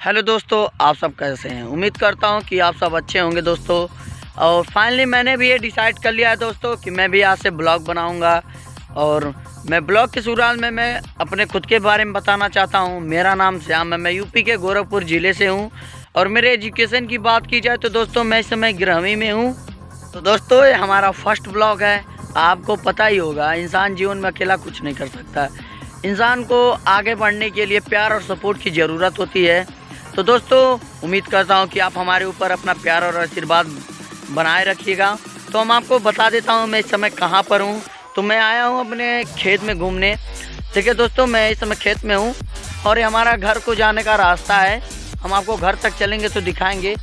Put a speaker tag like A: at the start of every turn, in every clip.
A: Hello दोस्तों, आप सब कैसे हैं। उम्मीद करता हूं कि आप सब अच्छे होंगे दोस्तों। और फाइनली मैंने भी ये डिसाइड कर लिया है दोस्तों कि मैं भी आज से ब्लॉग बनाऊंगा। और मैं ब्लॉग की शुरुआत में मैं अपने खुद के बारे में बताना चाहता हूं। मेरा नाम श्याम है, मैं यूपी के गोरखपुर ज़िले से हूं। और मेरे एजुकेशन की बात की जाए तो दोस्तों मैं इस समय 11वीं में हूँ। तो दोस्तों ये हमारा फर्स्ट ब्लॉग है। आपको पता ही होगा, इंसान जीवन में अकेला कुछ नहीं कर सकता। इंसान को आगे बढ़ने के लिए प्यार और सपोर्ट की ज़रूरत होती है। तो दोस्तों उम्मीद करता हूं कि आप हमारे ऊपर अपना प्यार और आशीर्वाद बनाए रखिएगा। तो हम आपको बता देता हूं मैं इस समय कहां पर हूं। तो मैं आया हूं अपने खेत में घूमने। देखिए दोस्तों, मैं इस समय खेत में हूं और ये हमारा घर को जाने का रास्ता है। हम आपको घर तक चलेंगे तो दिखाएंगे।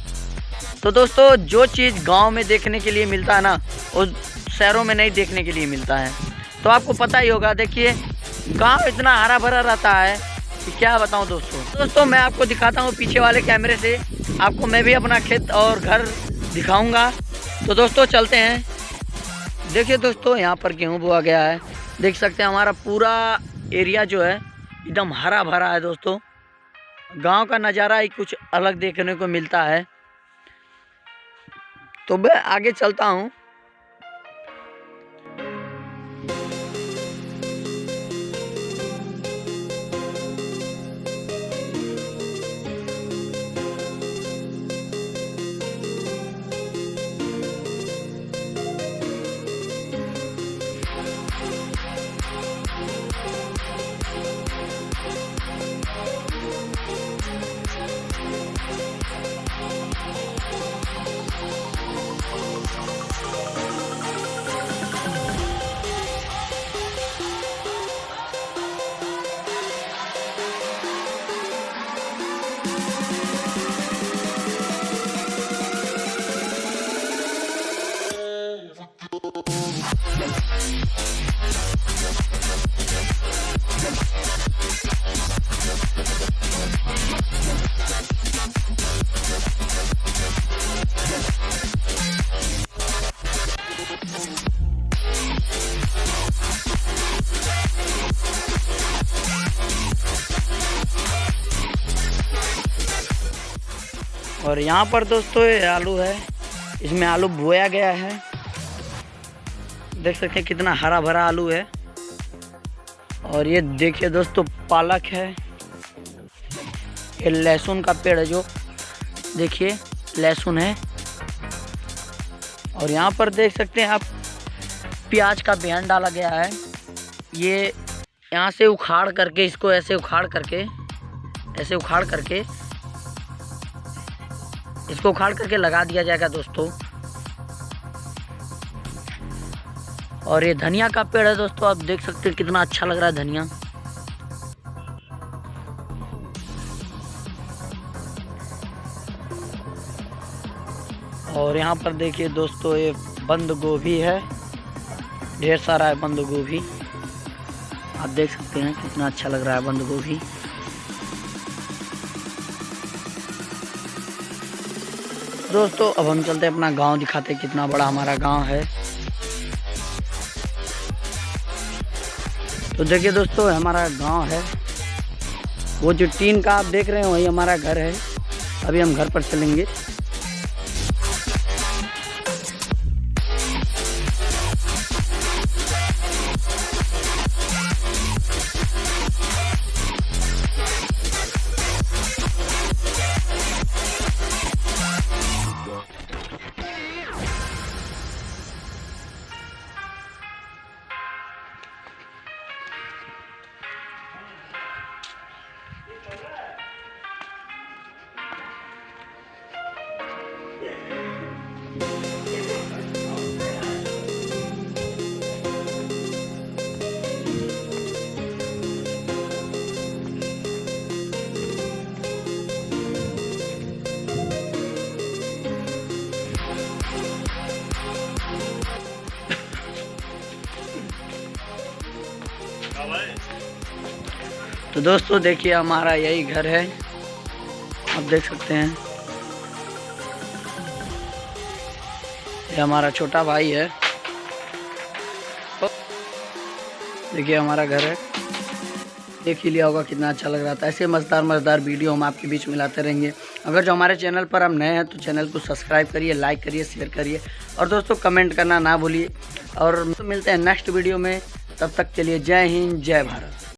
A: तो दोस्तों जो चीज़ गाँव में देखने के लिए मिलता है ना, वो शहरों में नहीं देखने के लिए मिलता है। तो आपको पता ही होगा, देखिए गाँव इतना हरा भरा रहता है कि क्या बताऊं दोस्तों मैं आपको दिखाता हूं पीछे वाले कैमरे से। आपको मैं भी अपना खेत और घर दिखाऊंगा। तो दोस्तों चलते हैं। देखिए दोस्तों, यहाँ पर गेहूं बोआ गया है। देख सकते हैं हमारा पूरा एरिया जो है एकदम हरा भरा है दोस्तों। गांव का नज़ारा ही कुछ अलग देखने को मिलता है। तो मैं आगे चलता हूँ। और यहाँ पर दोस्तों ये आलू है, इसमें आलू बोया गया है। देख सकते हैं कितना हरा भरा आलू है। और ये देखिए दोस्तों पालक है। ये लहसुन का पेड़ है, जो देखिए लहसुन है। और यहाँ पर देख सकते हैं आप प्याज का बियान डाला गया है। ये यहाँ से उखाड़ करके, इसको ऐसे उखाड़ करके इसको उखाड़ करके लगा दिया जाएगा दोस्तों। और ये धनिया का पेड़ है दोस्तों। आप देख सकते हैं कितना अच्छा लग रहा है धनिया। और यहाँ पर देखिए दोस्तों ये बंद गोभी है, ढेर सारा है बंद गोभी। आप देख सकते हैं कितना अच्छा लग रहा है बंद गोभी। दोस्तों अब हम चलते हैं, अपना गांव दिखाते हैं कितना बड़ा हमारा गांव है। तो देखिए दोस्तों हमारा गांव है। वो जो टीन का आप देख रहे हैं वही हमारा घर है। अभी हम घर पर चलेंगे। तो दोस्तों देखिए हमारा यही घर है, आप देख सकते हैं। ये हमारा छोटा भाई है। देखिए हमारा घर है। देख ही लिया होगा कितना अच्छा लग रहा था। ऐसे मज़ेदार वीडियो हम आपके बीच में लाते रहेंगे। अगर जो हमारे चैनल पर आप नए हैं तो चैनल को सब्सक्राइब करिए, लाइक करिए, शेयर करिए और दोस्तों कमेंट करना ना भूलिए। और मिलते हैं नेक्स्ट वीडियो में, तब तक के लिए जय हिंद, जय भारत।